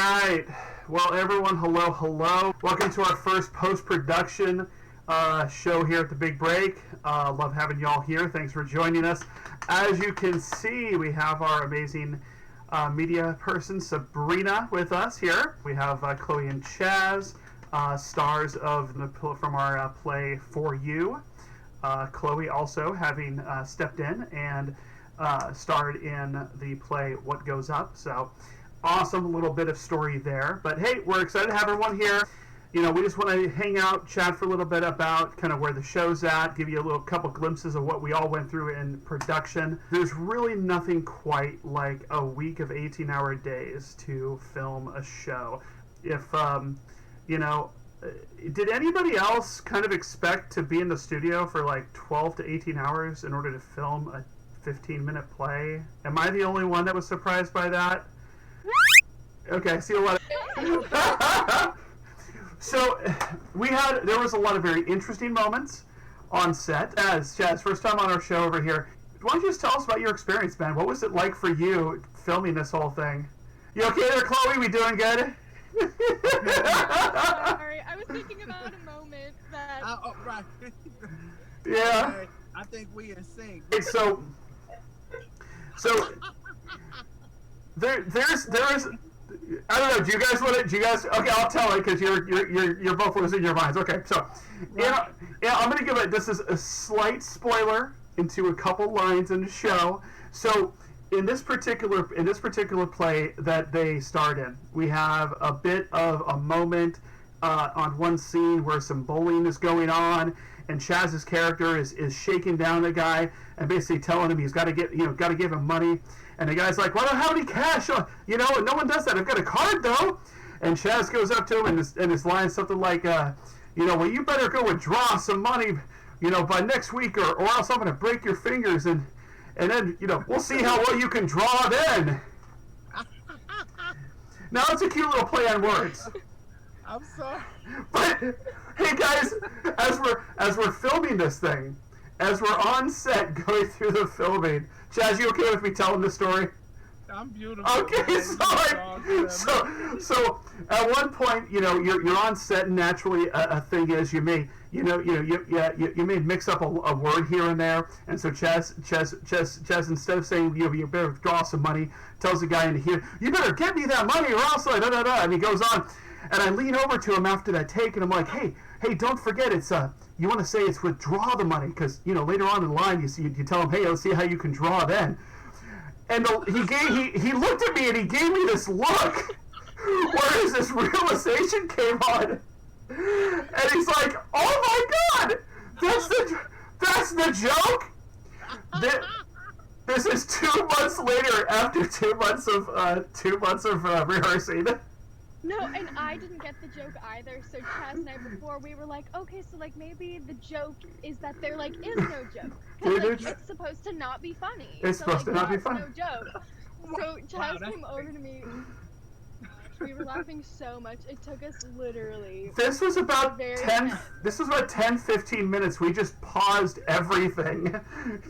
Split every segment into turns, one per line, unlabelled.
right. Well, everyone, hello. Welcome to our first post-production show here at the Big Break. Love having y'all here. Thanks for joining us. As you can see, we have our amazing media person, Sabrina, with us here. We have Chloe and Chaz, stars from our play For You. Chloe also having stepped in and starred in the play What Goes Up. So awesome little bit of story there. But hey, we're excited to have everyone here. You know, we just want to hang out, chat for a little bit about kind of where the show's at, give you a couple glimpses of what we all went through in production. There's really nothing quite like a week of 18-hour days to film a show. If, did anybody else kind of expect to be in the studio for like 12 to 18 hours in order to film a 15-minute play? Am I the only one that was surprised by that? Okay, I see a lot of... So, there was a lot of very interesting moments on set. Chaz, first time on our show over here. Why don't you just tell us about your experience, man? What was it like for you filming this whole thing? You okay there, Chloe? We doing good?
Sorry, I was thinking about a moment that...
right.
Yeah.
Okay, I think we in sync.
Okay, so there's I don't know. Do you guys want to? Okay, I'll tell it because you're both losing your minds. Okay, so yeah, I'm gonna give it. This is a slight spoiler into a couple lines in the show. So in this particular play that they starred in, we have a bit of a moment on one scene where some bullying is going on, and Chaz's character is shaking down the guy and basically telling him he's got to give him money. And the guy's like, well, I don't have any cash. No one does that. I've got a card, though. And Chaz goes up to him and his line is something like, well, you better go withdraw some money, by next week or else I'm going to break your fingers. And then, we'll see how well you can draw then. Now, it's a cute little play on words.
I'm sorry.
But, hey, guys, as we're filming this thing, as we're on set going through the filming, Chaz, you okay with me telling the story?
I'm beautiful.
Okay, so at one point, you're on set, and naturally, a thing is you may mix up a word here and there, and so Chaz instead of saying you better draw some money, tells the guy in here, you better get me that money or else and he goes on, and I lean over to him after that take, and I'm like, hey, don't forget it's you want to say it's withdraw the money, because later on in the line you tell him, hey, let's see how you can draw then. And he looked at me and he gave me this look, whereas this realization came on, and he's like, oh my god, that's the joke. This is 2 months later after 2 months of rehearsing.
No, and I didn't get the joke either, so Chaz and I before, we were like, okay, so maybe the joke is that there is no joke. Because it's supposed to not be funny.
It's supposed to not be funny.
No joke. So Chaz came over to me. We were laughing so much. It took us literally...
This was about 10, 15 minutes. We just paused everything.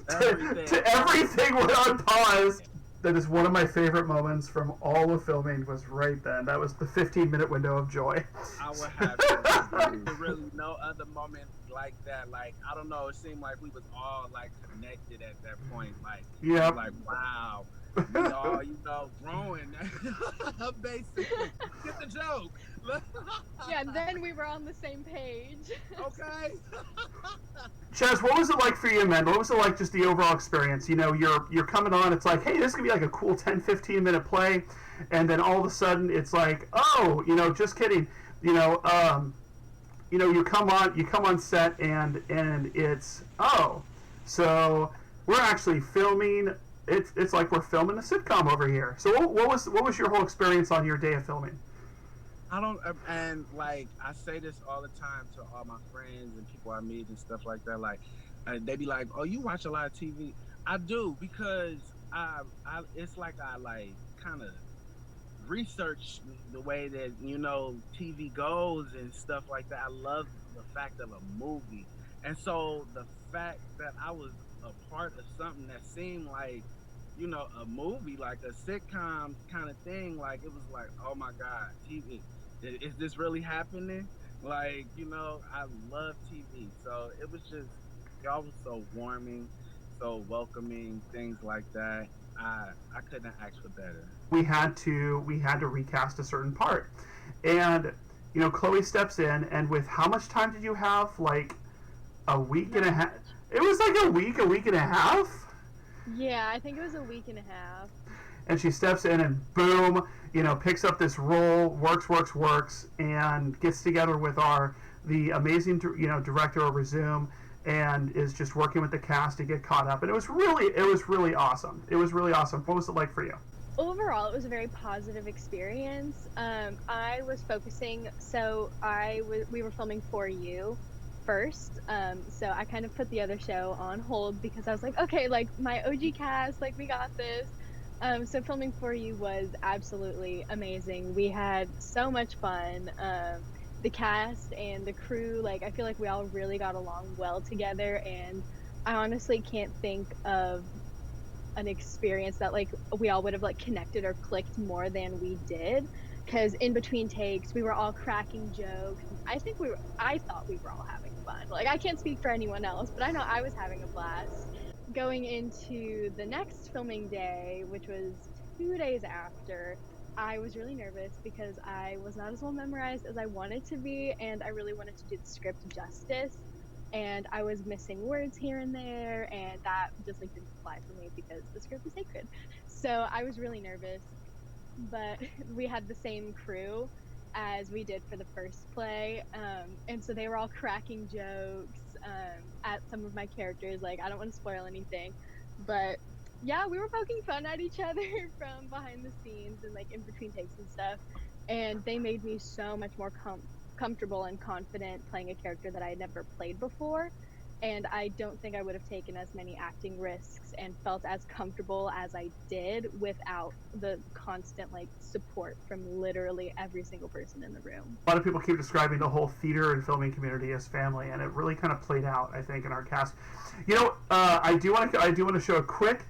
Everything went on pause. That is one of my favorite moments from all of filming was right then. That was the 15-minute window of joy.
I would have really no other moment like that. Like, I don't know, it seemed like we was all connected at that point.
Yeah.
Like, wow. We all, growing. Basically. Get the joke.
Yeah, then we were on the same page.
Okay.
Chaz, what was it like for you, man? What was it like, just the overall experience? You're coming on, it's like, hey, this is going to be like a cool 10, 15-minute play, and then all of a sudden it's like, oh, just kidding. You come on set and it's, oh, so we're actually filming. It's like we're filming a sitcom over here. So what was your whole experience on your day of filming?
I say this all the time to all my friends and people I meet and stuff like that. They be like, "Oh, you watch a lot of TV?" I do, because it's like I kind of research the way that TV goes and stuff like that. I love the fact of a movie, and so the fact that I was a part of something that seemed like you know, a movie, like a sitcom kind of thing. Like it was like, oh my God, TV, is this really happening? Like, you know, I love TV, so it was just y'all was so warming, so welcoming, things like that. I couldn't ask for better.
We had to recast a certain part, and you know, Chloe steps in, and with how much time did you have? Like a week and a half. It was like a week and a half.
Yeah, I think it was a week and a half.
And she steps in and boom, you know, picks up this role, works, and gets together with the amazing, you know, director over Zoom, and is just working with the cast to get caught up. And it was really awesome. It was really awesome. What was it like for you?
Overall, it was a very positive experience. I was focusing, so we were filming For You first, so I kind of put the other show on hold because I was like, okay, like my OG cast, like we got this. So filming For You was absolutely amazing. We had so much fun. The cast and the crew, like I feel like we all really got along well together, and I honestly can't think of an experience that like we all would have like connected or clicked more than we did, because in between takes we were all cracking jokes. I thought we were all having fun. Like I can't speak for anyone else, but I know I was having a blast. Going into the next filming day, which was 2 days after, I was really nervous because I was not as well memorized as I wanted to be, and I really wanted to do the script justice, and I was missing words here and there, and that just like didn't fly for me because the script is sacred. So I was really nervous, but we had the same crew as we did for the first play, and so they were all cracking jokes at some of my characters. Like I don't want to spoil anything, but yeah, we were poking fun at each other from behind the scenes and like in between takes and stuff, and they made me so much more comfortable and confident playing a character that I had never played before. And I don't think I would have taken as many acting risks and felt as comfortable as I did without the constant like support from literally every single person in the room.
A lot of people keep describing the whole theater and filming community as family, and it really kind of played out, I think, in our cast. You know, I do want to show a quick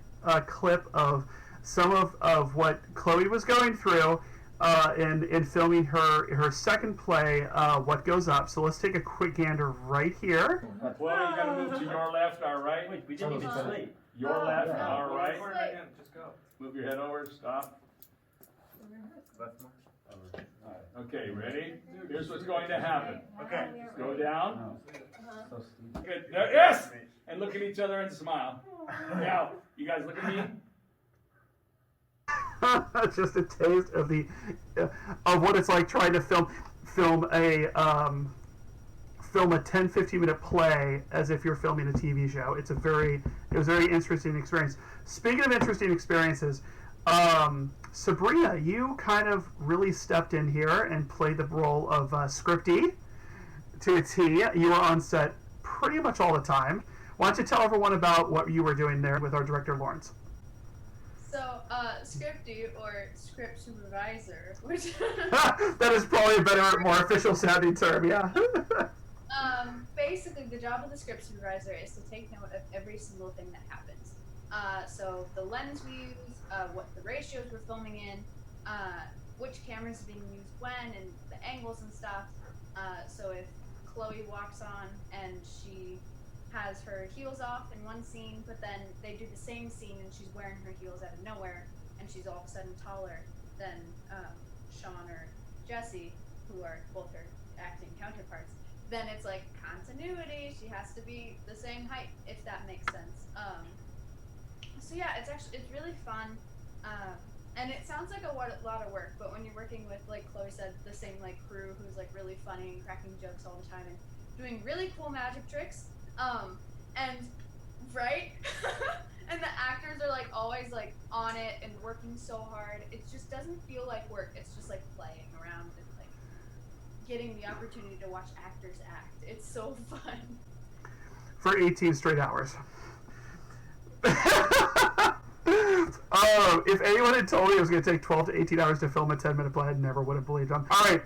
clip of some of what Chloe was going through in filming her second play, What Goes Up. So let's take a quick gander right here.
Chloe, you gotta move to your left, our right.
Wait, we didn't even sleep.
Your left, our right.
Just go.
Move your head over, stop.
Left more.
Okay, ready? Here's what's going to happen.
Okay.
Go down.
So steep.
Good. Yes! And look at each other and smile. Now, you guys look at me.
Just a taste of of what it's like trying to film a 10-15 minute play as if you're filming a TV show. It was a very interesting experience. Speaking of interesting experiences, Sabrina, you kind of really stepped in here and played the role of Scripty to a T. You were on set pretty much all the time. Why don't you tell everyone about what you were doing there with our director Lawrence?
So, Scripty, or script supervisor, which
that is probably a better, more official sounding term, yeah.
Basically, the job of the script supervisor is to take note of every single thing that happens. So the lens we use, what the ratios we're filming in, which cameras are being used when, and the angles and stuff. So if Chloe walks on and she has her heels off in one scene, but then they do the same scene and she's wearing her heels out of nowhere, and she's all of a sudden taller than Sean or Jesse, who are both her acting counterparts, then it's like continuity. She has to be the same height, if that makes sense. So yeah, it's really fun, and it sounds like a lot of work, but when you're working with, like Chloe said, the same like crew who's like really funny and cracking jokes all the time and doing really cool magic tricks, and right, and the actors are like always like on it and working so hard. It just doesn't feel like work. It's just like playing around and like getting the opportunity to watch actors act. It's so fun.
For 18 straight hours. If anyone had told me it was going to take 12 to 18 hours to film a 10-minute play, I never would have believed them. All right.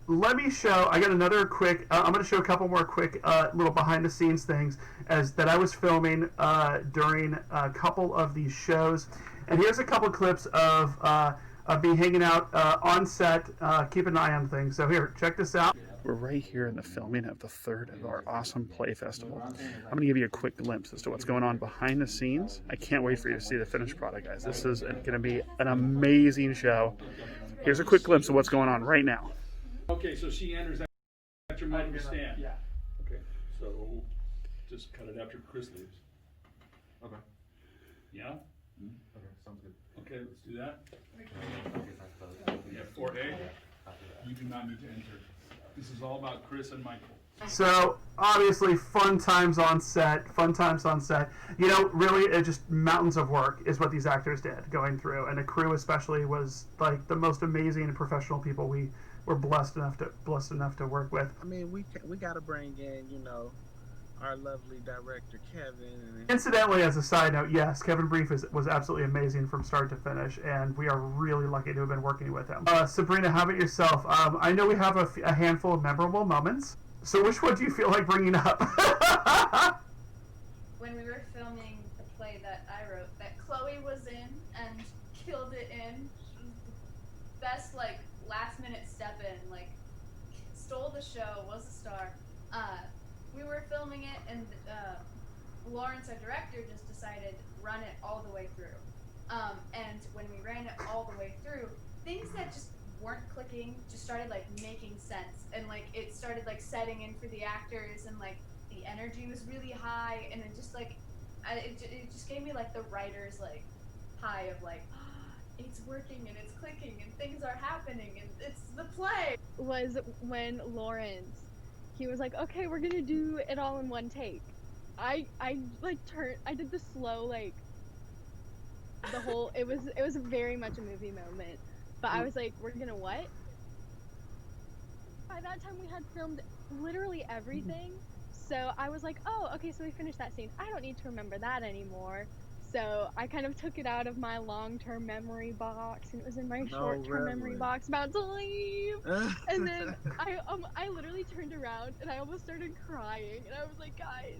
let me show. I got another quick. I'm going to show a couple more quick little behind-the-scenes things as that I was filming during a couple of these shows. And here's a couple clips of me hanging out on set, keeping an eye on things. So here, check this out. We're right here in the filming of the third of our awesome play festival. I'm going to give you a quick glimpse as to what's going on behind the scenes. I can't wait for you to see the finished product, guys. This is going to be an amazing show. Here's a quick glimpse of what's going on right now.
Okay, so she enters at your medical stand.
Yeah.
Okay, so just cut it after Chris leaves.
Okay.
Yeah?
Okay, sounds good.
Okay, let's do that.
Okay,
Yeah, 4A. You do not need to enter. This is all about Chris and Michael.
So obviously, fun times on set. You know, really, it just mountains of work is what these actors did going through, and the crew especially was like the most amazing and professional people we were blessed enough to work with.
I mean, we got to bring in, you know, our lovely director Kevin. And
Incidentally, as a side note, yes, Kevin Brief was absolutely amazing from start to finish, and we are really lucky to have been working with him. Sabrina, how about yourself? I know we have a handful of memorable moments. So which one do you feel like bringing up?
When we were filming the play that I wrote, that Chloe was in and killed it in. She was the best, like, last minute step in, like, stole the show, was a star. We were filming it, and Lawrence, our director, just decided run it all the way through. And when we ran it all the way through, things that just weren't clicking just started like making sense, and like it started like setting in for the actors, and like the energy was really high, and it just like it just gave me like the writer's like high of like it's working and it's clicking and things are happening and it's the play.
Was when Lawrence, he was like, okay, we're gonna do it all in one take. I did the slow, like the whole, it was very much a movie moment, but I was like, we're gonna what? By that time we had filmed literally everything, so I was like, oh, okay, so we finished that scene, I don't need to remember that anymore. So I kind of took it out of my long-term memory box, and it was in my short-term memory box about to leave. And then I literally turned around and I almost started crying, and I was like, guys,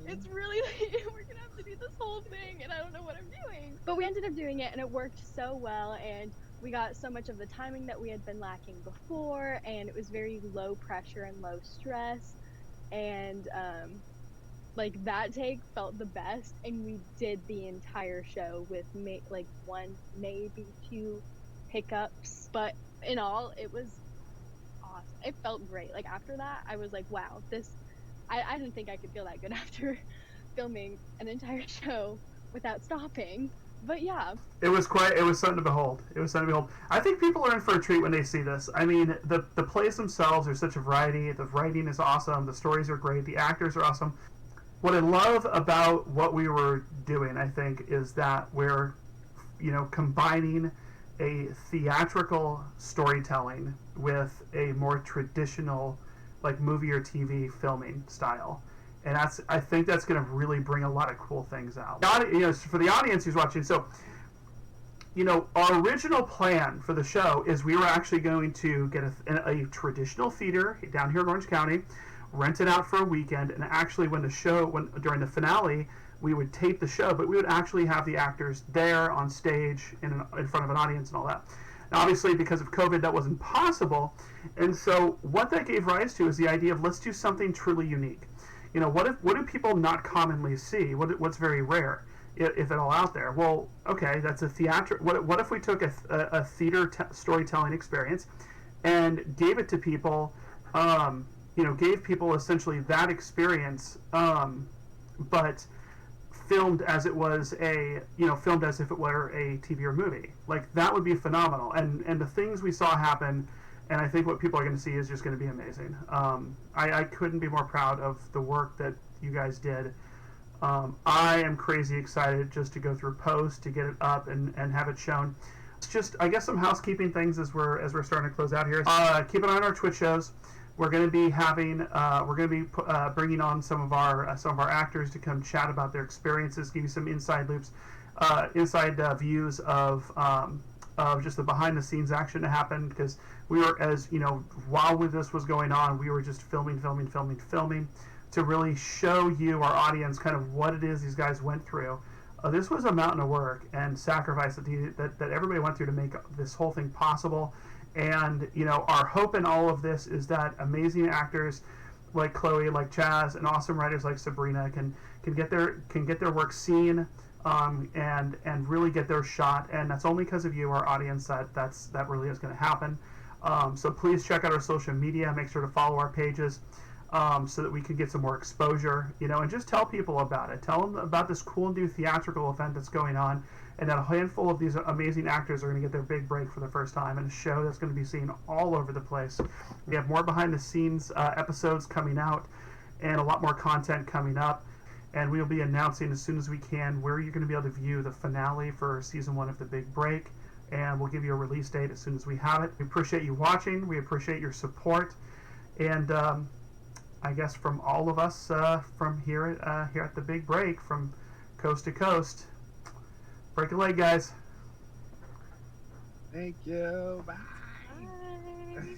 it's really late. We're gonna have to do this whole thing, and I don't know what I'm doing. But we ended up doing it, and it worked so well, and we got so much of the timing that we had been lacking before, and it was very low pressure and low stress, and like that take felt the best, and we did the entire show with like one, maybe two hiccups, but in all, it was awesome. It felt great. Like after that, I was like, wow, this, I didn't think I could feel that good after filming an entire show without stopping. But yeah, it was
something to behold. I think people are in for a treat when they see this. I mean, the plays themselves are such a variety. The writing is awesome. The stories are great. The actors are awesome. What I love about what we were doing, I think, is that we're, combining a theatrical storytelling with a more traditional, like movie or TV filming style. And I think that's going to really bring a lot of cool things out. For the audience who's watching, so, our original plan for the show is we were actually going to get a traditional theater down here in Orange County, rent it out for a weekend, and actually during the finale, we would tape the show, but we would actually have the actors there on stage in front of an audience and all that. Now, obviously, because of COVID, that wasn't possible, and so what that gave rise to is the idea of let's do something truly unique. What do people not commonly see? What's very rare, if at all, out there? Well, okay, that's a theater. What if we took a theater storytelling experience and gave it to people? Gave people essentially that experience, but filmed as it was filmed as if it were a TV or movie. Like, that would be phenomenal. And the things we saw happen, and I think what people are going to see is just going to be amazing. I couldn't be more proud of the work that you guys did. I am crazy excited just to go through post, to get it up and have it shown. It's just, I guess, some housekeeping things as we're starting to close out here. Keep an eye on our Twitch shows. We're going to be bringing on some of our actors to come chat about their experiences, give you some inside loops, inside views of of just the behind the scenes action that happened, because we were, as you know, while this was going on, we were just filming to really show you, our audience, kind of what it is these guys went through. This was a mountain of work and sacrifice that everybody went through to make this whole thing possible. And you know, our hope in all of this is that amazing actors like Chloe, like Chaz, and awesome writers like Sabrina can get their work seen, and really get their shot. And that's only because of you, our audience, that really is going to happen. So please check out our social media. Make sure to follow our pages, so that we can get some more exposure, you know, and just tell people about it. Tell them about this cool new theatrical event that's going on, and that a handful of these amazing actors are going to get their big break for the first time in a show that's going to be seen all over the place. We have more behind the scenes episodes coming out, and a lot more content coming up, and we'll be announcing as soon as we can where you're going to be able to view the finale for season 1 of The Big Break, and we'll give you a release date as soon as we have it. We appreciate you watching. We appreciate your support, and I guess from all of us from here at The Big Break, from coast to coast, break a leg, guys.
Thank you. Bye.
Bye.